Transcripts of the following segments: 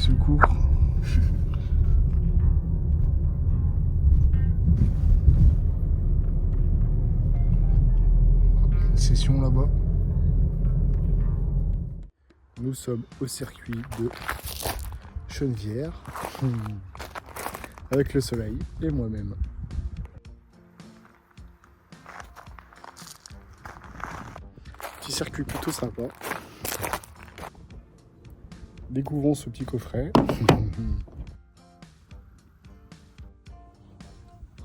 secours. Une session là-bas. Nous sommes au circuit de Chenevière avec le soleil et moi-même. Petit circuit plutôt sympa. Découvrons ce petit coffret.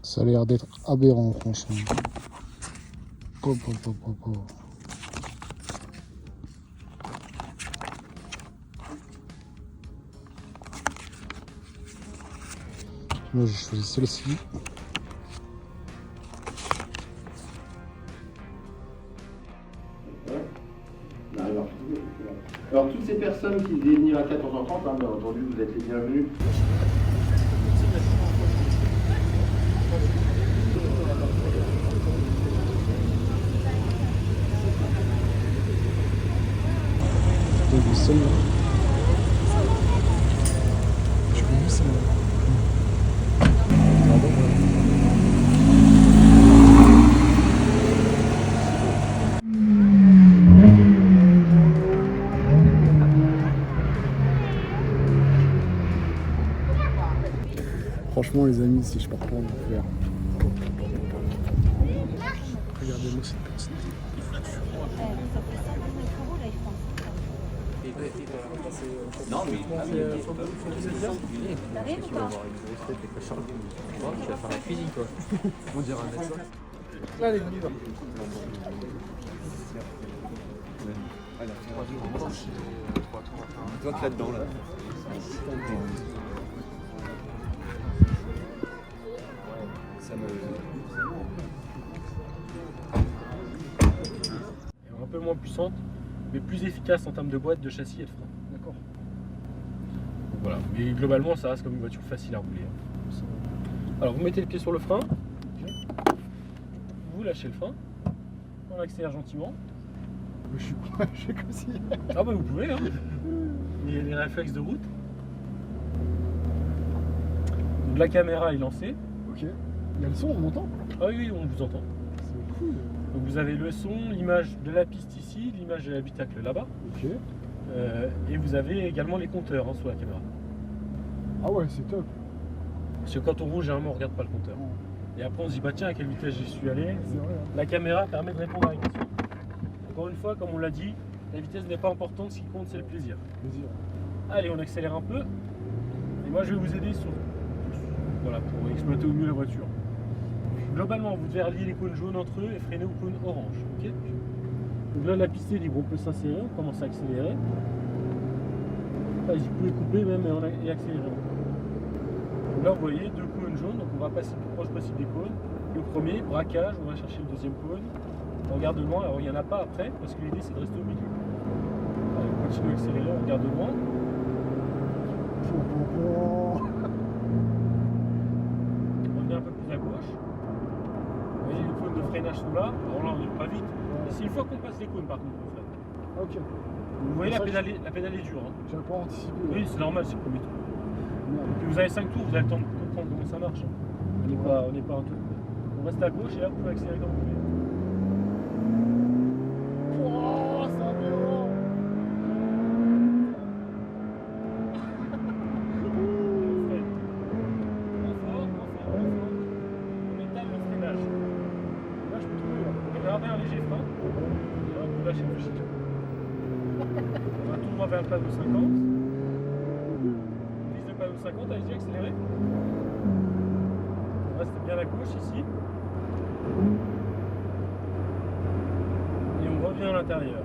Ça a l'air d'être aberrant, franchement. Moi, j'ai choisi celle-ci. Alors toutes ces personnes qui devaient venir à 14h30, hein, bien entendu, vous êtes les bienvenus. Celle-là. Je connais celle-là. Franchement les amis, si je pars pas en enfer. Regardez-moi cette petite voiture. Non, mais faut que ça vienne. t'arrives ou pas? Tu vas faire la cuisine, toi. On dirait un médecin. Allez, on y va. Toi, là-dedans, là. Ça me... Un peu moins puissante, mais plus efficace en termes de boîte, de châssis et de frein. D'accord. Donc voilà, mais globalement ça reste comme une voiture facile à rouler. Alors vous mettez le pied sur le frein, vous lâchez le frein, on accélère gentiment. Je suis comme si. Ah bah vous pouvez, hein. Il y a les réflexes de route. Donc la caméra est lancée. Ok. Il y a le son, on m'entend? Ah oui, on vous entend. C'est cool. Donc vous avez le son, l'image de la piste ici, l'image de l'habitacle là-bas. Ok. Et vous avez également les compteurs hein, sur la caméra. Ah ouais, c'est top. Parce que quand on roule, généralement on regarde pas le compteur. Et après on se dit bah tiens à quelle vitesse j'y suis allé. C'est vrai. La caméra permet de répondre à la question. Encore une fois, comme on l'a dit, la vitesse n'est pas importante, ce qui compte c'est le plaisir. Plaisir. Allez, on accélère un peu. Et moi je vais vous aider voilà, pour exploiter au mieux la voiture. Globalement, vous devez relier les cônes jaunes entre eux et freiner au cône orange. Okay, donc là, la piste est libre, on peut s'insérer, on commence à accélérer. Là, vous pouvez couper même et accélérer. Donc là, vous voyez deux cônes jaunes, donc on va passer le plus proche possible des cônes. Le premier, braquage, on va chercher le deuxième cône. On regarde loin, alors il n'y en a pas après, parce que l'idée c'est de rester au milieu. Allez, on continue à accélérer, on regarde loin. On revient un peu plus à gauche. Vous voyez, les cônes de freinage sont là. Alors là, on n'est pas vite. Et c'est une fois qu'on passe les cônes, par contre, qu'on freine. Ok. Vous voyez, la pédale est dure. Hein. J'ai pas anticipé. Oui, c'est normal, c'est le premier tour. Merde. Et puis vous avez 5 tours, vous avez le temps de comprendre comment ça marche. Hein. On n'est pas un tour. On reste à gauche et là, vous pouvez accélérer comme vous voulez. Oh, c'est aberrant. On étale le freinage. Là, je peux trouver. Là. On garde un léger frein. Et là, vous lâchez le chien. On va tout droit vers le panneau 50. Prise de panneau 50, allez-y, accélérez. On reste bien à gauche ici. Et on revient à l'intérieur.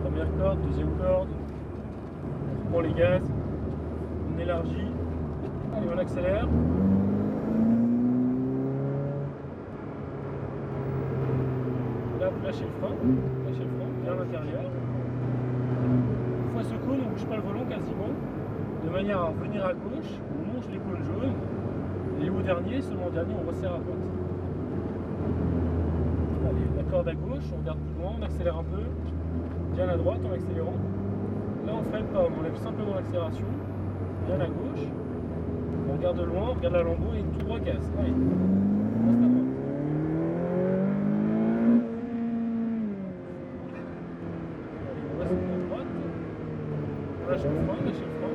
Première corde, deuxième corde. On reprend les gaz. On élargit. Allez, on accélère. Là, vous lâchez le frein. Lâchez le frein, bien à l'intérieur. Une fois ce cône, on ne bouge pas le volant quasiment. De manière à revenir à gauche, on monte les cônes jaunes. Et au dernier, seulement au dernier, on resserre à droite. Allez, la corde à gauche, on regarde plus loin, on accélère un peu. Bien à droite en accélérant. Là on freine pas, on enlève simplement l'accélération. Bien à gauche. On regarde de loin, on regarde la lambeau et tout droit casse. Allez, reste à droite. Allez, on reste à droite. On lâche le frein, lâchez le frein.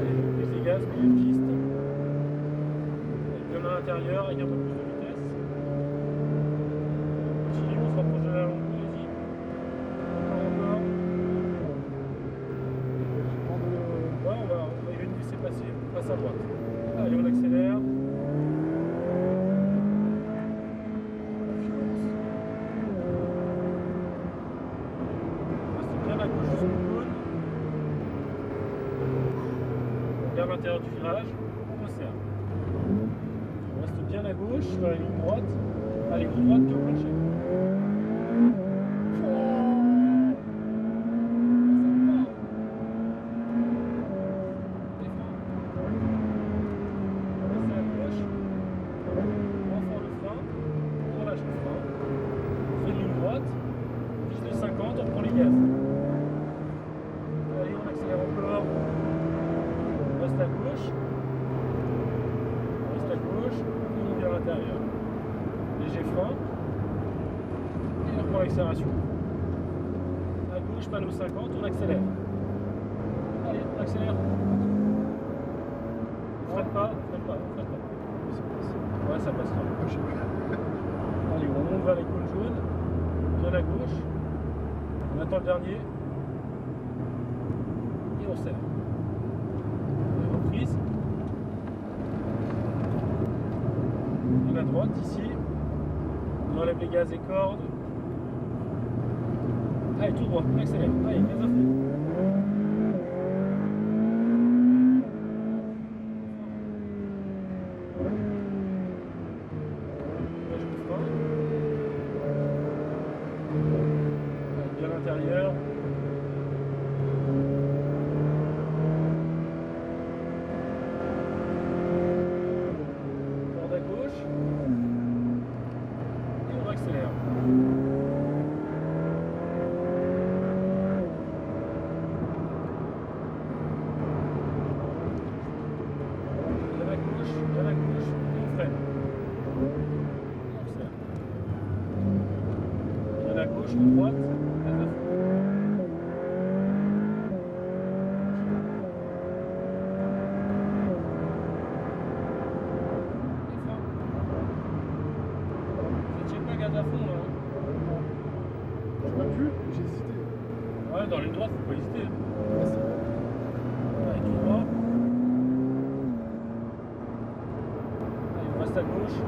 Allez, on prise des gaz, milieu de piste. Allez, bien à l'intérieur avec un peu plus de vitesse. On continue, on se rapproche de la lambeau, allez-y. Encore. Ouais, il va nous laisser passer. On passe à droite. Allez, on accélère. On reste bien à gauche jusqu'au cône. On regarde l'intérieur du virage. On resserre. On reste bien à gauche, dans la ligne droite. Allez, ligne droite, au plancher. Léger frein et on reprend l'accélération. À gauche, panneau 50, on accélère. Allez, on accélère. On freine pas, on freine pas, on freine pas. Ouais, ça passera. Allez, on monte vers les cônes jaunes, bien à gauche. On attend le dernier. Et on serre. Reprise. À droite ici, on enlève les gaz et cordes. Allez, tout droit, on accélère. Allez, gaz à fond. Lâche le frein. Allez, bien à l'intérieur. Gauche ou droite, gaz à fond. Et frein. Vous n'étiez pas gaz à fond là. J'ai pas pu, j'ai hésité. Ouais, dans les droites, faut pas hésiter. Ouais, c'est vrai. Allez, tout droit. Allez, on reste à gauche.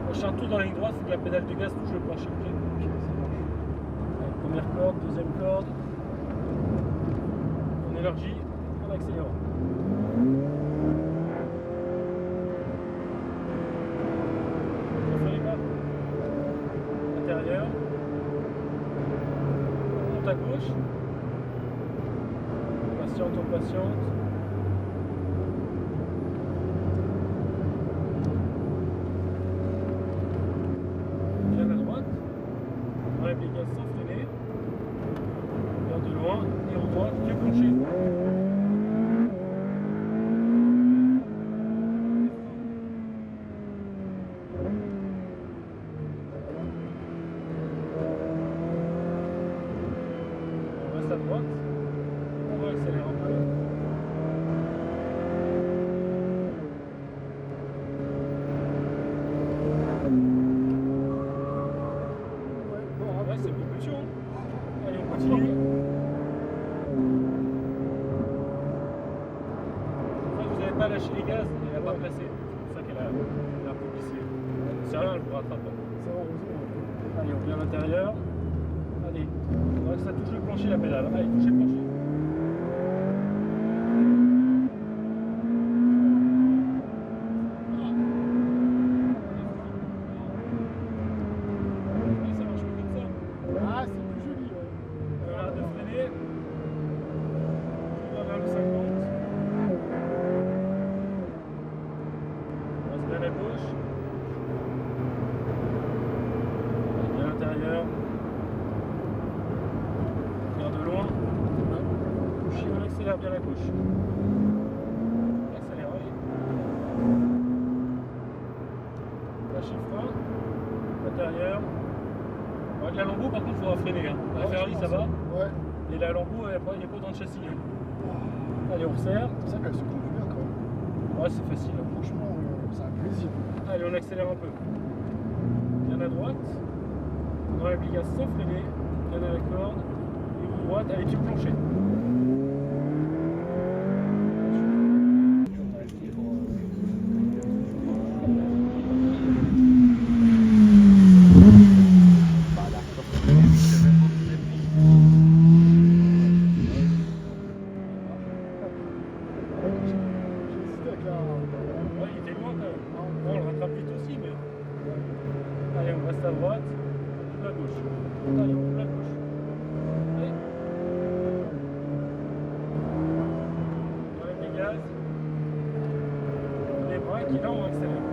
Prochain tour dans la ligne droite, il faut que la pédale de gaz touche le plancher. Okay, allez, première corde, deuxième corde. On élargit en accélérant. On fait les pas. Intérieur. On monte à gauche. On patiente. Bien à droite. On enlève les gaz sans freiner. On regarde de loin et on voit que plancher. On reste à droite. On va accélérer un peu. Ouais, c'est propulsion. Allez, on continue. Vous n'avez pas lâché les gaz, elle n'a pas placé. C'est pour ça qu'elle a un peu glissé. C'est rien, elle vous rattrape. Ça va, heureusement. Allez, on vient à l'intérieur. Allez, il faudra que ça touche le plancher, la pédale. Allez, touchez le plancher. Ça marche plus comme ça. Ah, c'est plus joli, ouais. On arrête de freiner. On va vers le 50. On reste bien à gauche. Allez, bien à l'intérieur. Regarde de loin. bien à gauche. Accélère, allez. Lâchez le frein. Intérieur. Ouais, la Lambo, par contre, il faudra freiner. Hein. La Ferrari, ça va. Ouais. Et la Lambo, il n'y a pas dans le châssis. Allez, on resserre. C'est ça qu'elle se conduit bien quand même. Ouais, c'est facile. Hein. Franchement, c'est un plaisir. Allez, on accélère un peu. Bien à droite. Dans la bigasse sans freiner. Bien à la corde. Et roue droite. Allez, pied plancher. J'ai hésité avec la. Ouais, il était loin quand même. Bon, on le rattrape vite aussi, mais. Allez, on reste à droite. On roule à gauche. Allez, on roule à gauche. Allez. On enlève les gaz. Les braques, et là, on accélère.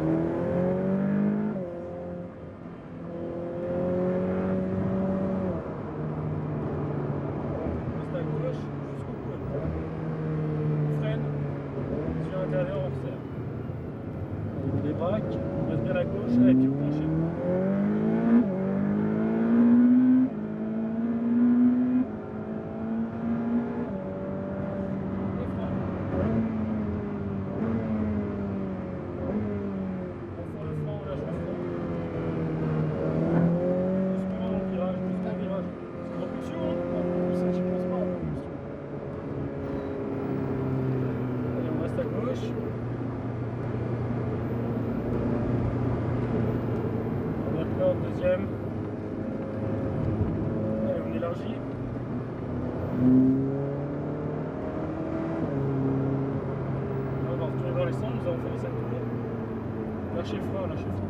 On reste à gauche jusqu'au bout. On freine. Sur l'intérieur, on resserre. Les braques, on reste bien à gauche, allez, pied au plancher. Les freins. On fond le frein, on lâche le frein. Doucement dans le virage, doucement dans le virage. C'est propulsion, hein. Ça, j'y pense pas. La propulsion. Allez, on reste à gauche. Première corde, deuxième. Allez, on élargit. On va retourner dans les centres, nous avons fait les 5 tours. Lâchez le frein, lâchez le frein.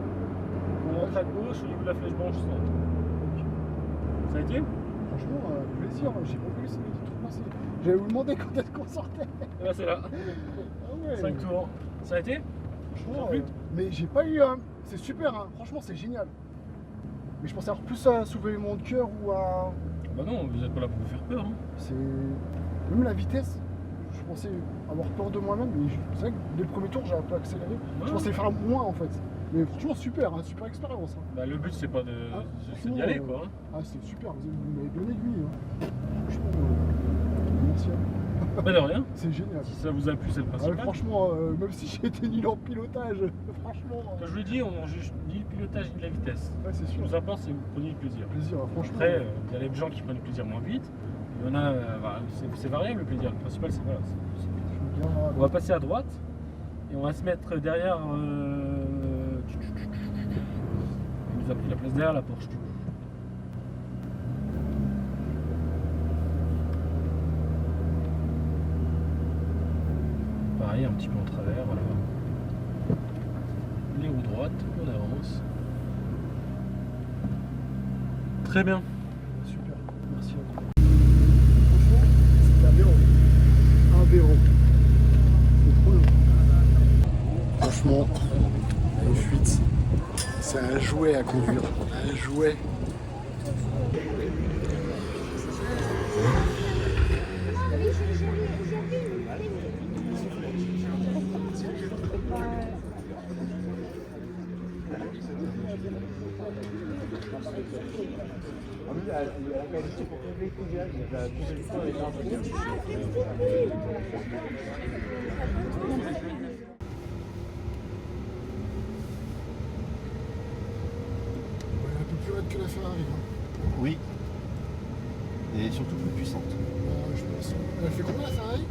On rentre à gauche au niveau de la flèche blanche centre. Ça a été? Franchement, plaisir. J'ai pas voulu, ça m'a dit trop passé. J'allais vous demander quand est-ce qu'on sortait. Et là c'est là. Ah ouais. 5 tours. Ça a été? Franchement, Plus. mais j'ai pas eu. C'est super, hein. Franchement, c'est génial. Mais je pensais avoir plus à soulèvement de cœur ou à. Bah non, vous êtes pas là pour vous faire peur. Hein. C'est. Même la vitesse, je pensais avoir peur de moi-même, mais c'est vrai que dès le premier tour, j'ai un peu accéléré. Ouais. Je pensais faire moins en fait. Mais franchement, super, hein, super expérience. Hein. Bah le but c'est pas de. Ah, c'est d'y aller quoi. Hein. Ah, c'est super, vous m'avez donné de lui. Hein. Franchement, merci à vous. Bah de rien. C'est génial. Si ça vous a plu, c'est le Ah, principal. franchement, même si j'ai été nul en pilotage, franchement. Comme je vous l'ai dit, on juge ni le pilotage ni la vitesse. Ouais, c'est Ce qui sûr. nous importe, c'est que vous preniez du plaisir. Plaisir, hein, franchement. Après, il y a des gens qui prennent du plaisir moins vite. Il y en a, voilà, c'est variable le plaisir. Le principal, c'est voilà. Je veux bien, On va passer à droite et on va se mettre derrière. Il nous a pris la place derrière la Porsche. Du coup. Pareil, un petit peu en travers, voilà. Les roues droites, on avance. Très bien. super, merci à vous. Franchement, c'est un véro. Un véro. C'est trop long. Franchement, une fuite, c'est un jouet à conduire. Un jouet. Un peu plus raide que la Ferrari. Hein. Oui. Et surtout plus puissante. Je pense. Elle fait combien la Ferrari?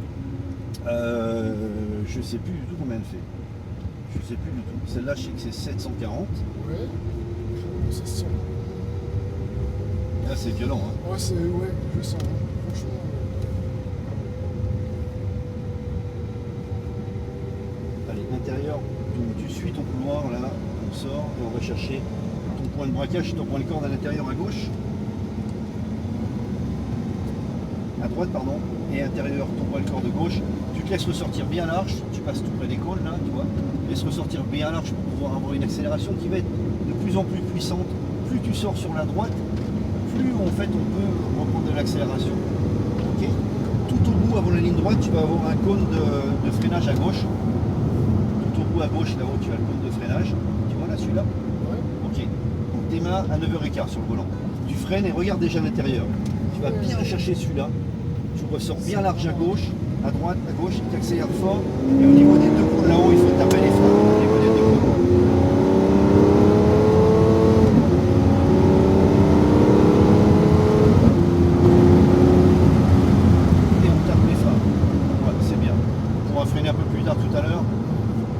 Je sais plus du tout combien elle fait. Je sais plus du tout. Celle-là, je sais que c'est 740. Ouais. Ça se sent. Là, c'est violent. Hein. Ouais, c'est. Ouais, je sens. Hein. Franchement. Allez, intérieur. Donc, tu suis ton couloir, là. On sort et on va chercher ton point de braquage, ton point de corde à l'intérieur à gauche. À droite, pardon. Et intérieur, ton point de corde de gauche. Tu te laisses ressortir bien large. Tu passes tout près des cônes, là, tu vois. Laisse ressortir bien large pour pouvoir avoir une accélération qui va être de plus en plus puissante. Plus tu sors sur la droite, plus en fait on peut reprendre de l'accélération. Ok. tout au bout, avant la ligne droite, tu vas avoir un cône de freinage à gauche. Tout au bout à gauche, là-haut, tu as le cône de freinage. Tu vois là, celui-là? Ok. Donc tes mains à 9h15 sur le volant. Tu freines et regarde déjà l'intérieur. Tu vas bien chercher celui-là. Tu ressors bien large à gauche, à droite, à gauche, tu accélères fort. Et au niveau des deux cônes là-haut, il faut taper les freins. Au niveau des deux cônes. Freiner un peu plus tard tout à l'heure.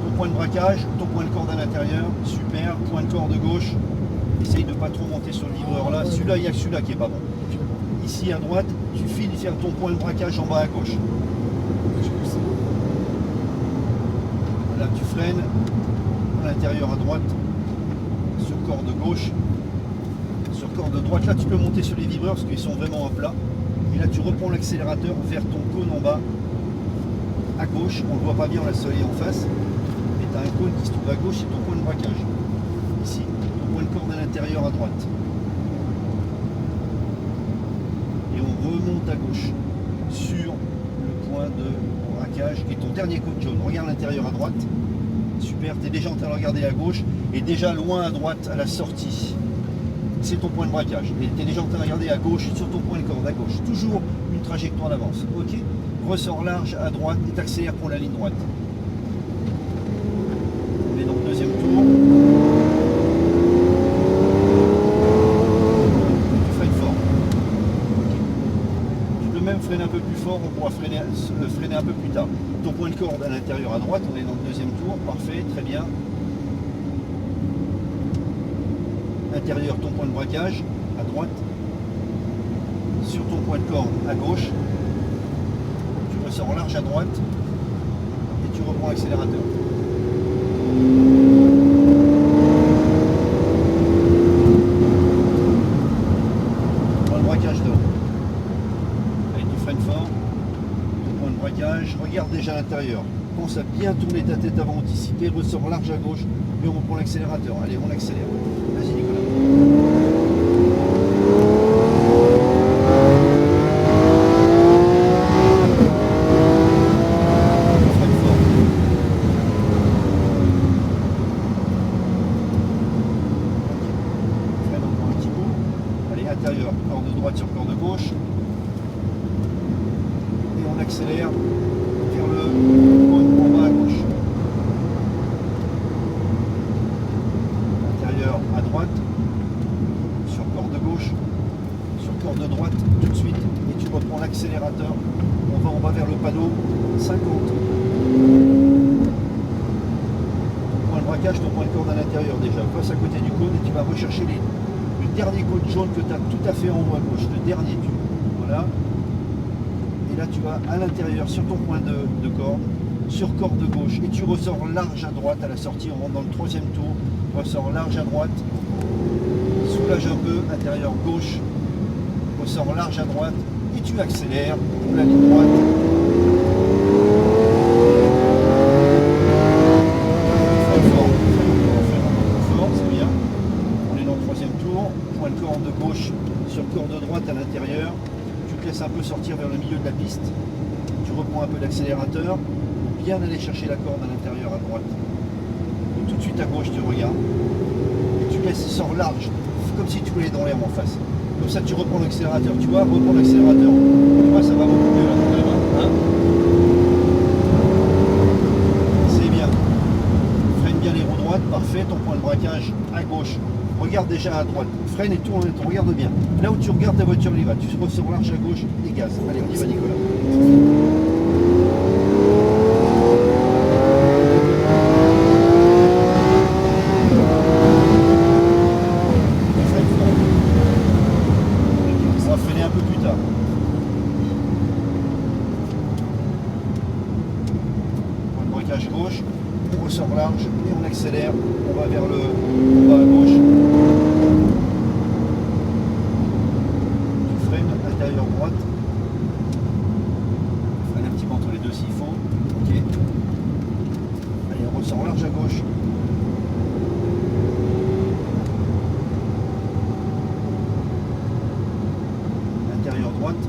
Ton point de braquage, ton point de corde à l'intérieur, super, point de corde gauche. Essaye de ne pas trop monter sur le livreur là. Celui-là, il n'y a que celui-là qui est pas bon. Ici à droite, tu files faire ton point de braquage en bas à gauche. Là, tu freines à l'intérieur à droite, sur corde gauche. Sur corde droite, là tu peux monter sur les vibreurs parce qu'ils sont vraiment à plat. Et là tu reprends l'accélérateur vers ton cône en bas. À gauche, on ne le voit pas bien, on a le soleil en face, mais tu as un cône qui se trouve à gauche, c'est ton point de braquage. Ici, ton point de corde à l'intérieur à droite. Et on remonte à gauche sur le point de braquage et ton dernier cône jaune. Regarde l'intérieur à droite. Super, tu es déjà en train de regarder à gauche et déjà loin à droite à la sortie. C'est ton point de braquage. Et tu es déjà en train de regarder à gauche sur ton point de corde à gauche. Toujours une trajectoire d'avance. Ok? Ressort large à droite et t'accélères pour la ligne droite. On est dans le deuxième tour. Tu freines fort. Tu peux même freiner un peu plus fort, on pourra freiner un peu plus tard. Ton point de corde à l'intérieur à droite, on est dans le deuxième tour, parfait, très bien. Intérieur, ton point de braquage à droite. Sur ton point de corde à gauche. Sors large à droite et tu reprends l'accélérateur. Point de braquage d'eau. Allez, tu freines fort. Point de braquage. Regarde déjà l'intérieur. Pense à bien tourner ta tête avant anticiper. Ressort large à gauche et on reprend l'accélérateur. Allez, on accélère. Vas-y Nicolas. Intérieur, corde droite sur corde gauche et on accélère vers le cône en bas à gauche. Intérieur à droite, sur corde gauche, sur corde droite tout de suite et tu reprends l'accélérateur. On va vers le panneau 50. Ton point de braquage, ton point de corde à l'intérieur déjà. Passe à côté du cône et tu vas rechercher le dernier cône jaune que tu as tout à fait en haut à gauche, le dernier tube. Voilà. Et là tu vas à l'intérieur sur ton point de corde, sur corde gauche, et tu ressors large à droite à la sortie, on rentre dans le troisième tour, ressors large à droite, soulage un peu, intérieur gauche, ressors large à droite, et tu accélères pour la ligne droite. Point de corde de gauche sur corde droite à l'intérieur, tu te laisses un peu sortir vers le milieu de la piste, tu reprends un peu d'accélérateur pour bien aller chercher la corde à l'intérieur à droite. Et tout de suite à gauche tu regardes et tu laisses sort large, comme si tu voulais dans l'air en face. Comme ça tu reprends l'accélérateur, tu vois, reprends l'accélérateur, tu vois ça va beaucoup mieux là quand même, hein. C'est bien. Freine bien les roues droites, parfait, ton point de braquage à gauche. Regarde déjà à droite, freine et tourne, regarde bien. Là où tu regardes ta voiture, elle y va. Tu ressors large à gauche et gaz. Allez, on y va Nicolas. Freine fort. On va freiner un peu plus tard. Point de braquage gauche, on ressort large et on accélère. On va vers le bas à gauche. Tu freines, intérieur droite. Tu freines un petit peu entre les deux s'il faut. Ok. Allez, on ressort large à gauche. Intérieur droite.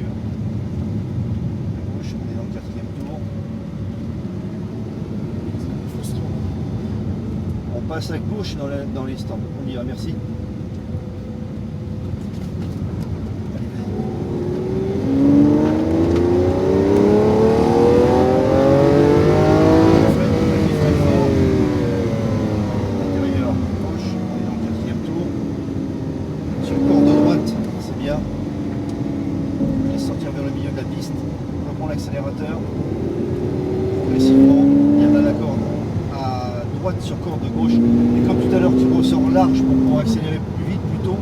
l'intérieur. À gauche, on est dans le 4e tour. C'est frustrant. On passe à gauche dans les stands. On y va, merci. Allez, vas-y. Intérieur, gauche, on est dans le 4e tour. Sur le corde de droite, c'est bien. Laisse sortir vers le milieu de la piste. Reprends l'accélérateur. Progressivement, viens à la corde à droite sur corde de gauche. Et comme tout à l'heure, tu ressors large pour pouvoir accélérer plus vite, plus tôt.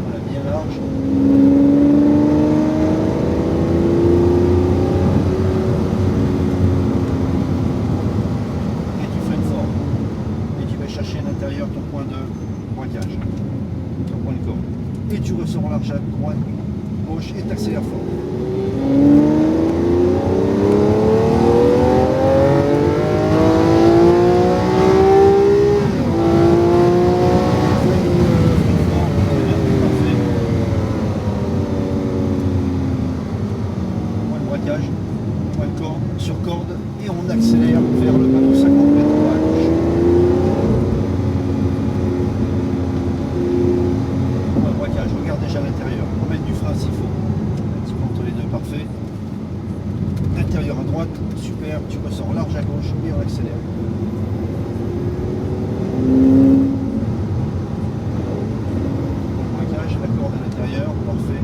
Voilà, bien large. Et tu freines fort. Et tu vas chercher à l'intérieur ton point de braquage, ton point de corde. Et tu ressors large à droite, gauche et t'accélères fort. Point de braquage, point de corde, sur corde, et on accélère vers le panneau 50 mètres à gauche. Point de braquage, regarde déjà à l'intérieur, on met du frein s'il faut. Un petit peu entre les deux, parfait. Intérieur à droite, super, tu ressors large à gauche et on accélère. Braquage, la corde à l'intérieur, parfait.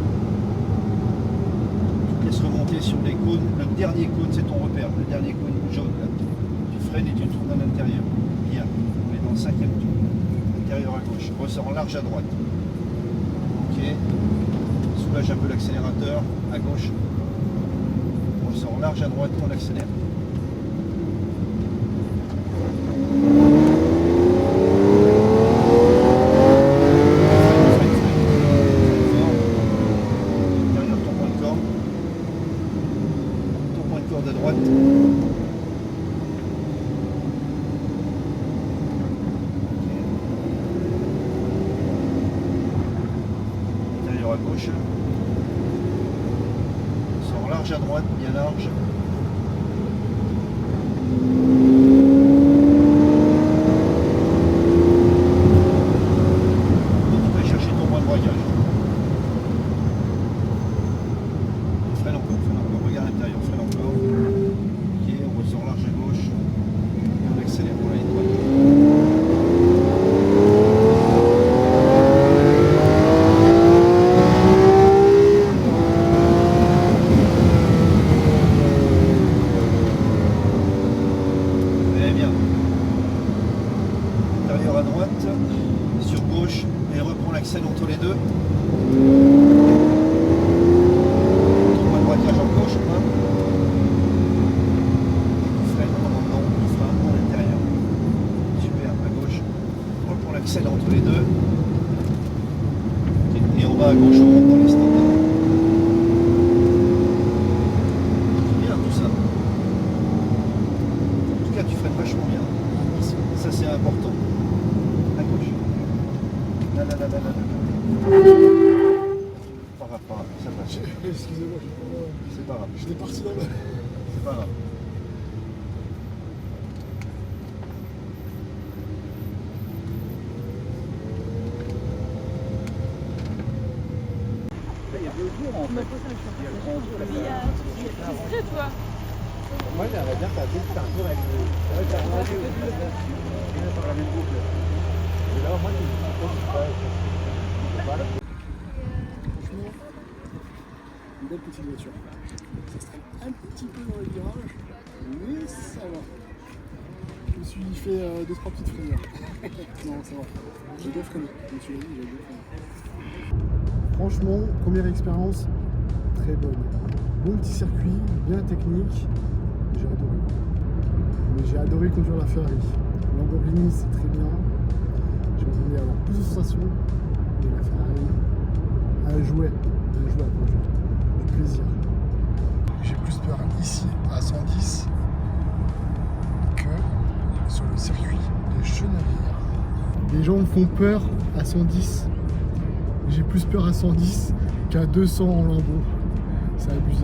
Tu te laisses remonter sur les cônes. Le dernier cône, c'est ton repère, le dernier cône jaune. Là. Tu freines et tu tournes à l'intérieur. Bien, on est dans le 5e tour. Intérieur à gauche, ressort large à droite. Ok. Soulage un peu l'accélérateur à gauche. On ressort large à droite et on accélère. Intérieur, ton point de corde. Ton point de corde à droite. Intérieur à gauche. Sort large à droite, bien large. Et tu vas chercher ton point de braquage. Freine encore, regarde l'intérieur, freine encore. Ok, on ressort large à gauche. Et on accélère pour la ligne droite. Très bien. Intérieur à droite, sur gauche, et reprends l'accel entre les deux. Ton point de braquage en gauche, hein. Tu freines en remontant, tu freines à l'intérieur. Super, à gauche. Reprends l'accel entre les deux. Ok, et on va à gauche, on monte dans les standards. C'est bien tout ça. En tout cas, tu freines vachement bien. Ça, c'est important. À gauche. Là. Pas grave, ça passe. Excusez-moi, C'est pas grave. j'étais parti dans le... C'est pas grave. Moi, j'aimerais bien faire un tour avec par la même boucle. Et là, moi, Franchement, une belle petite voiture. Ça se traîne un petit peu dans les virages, mais ça va. Je me suis fait 2-3 petites frayeurs. Non, ça va. J'ai bien freiné. Comme tu l'as dit, j'ai bien freiné. Franchement, première expérience, très bonne. Bon petit circuit, bien technique. J'ai adoré. Mais j'ai adoré conduire la Ferrari. Lamborghini, c'est très bien. Je m'attendais à avoir plus de sensations. Mais la Ferrari, un jouet à conduire. Du plaisir. J'ai plus peur ici à 110 que sur le circuit de Chennevières. Les gens me font peur à 110. J'ai plus peur à 110 qu'à 200 en Lambo. C'est abusé.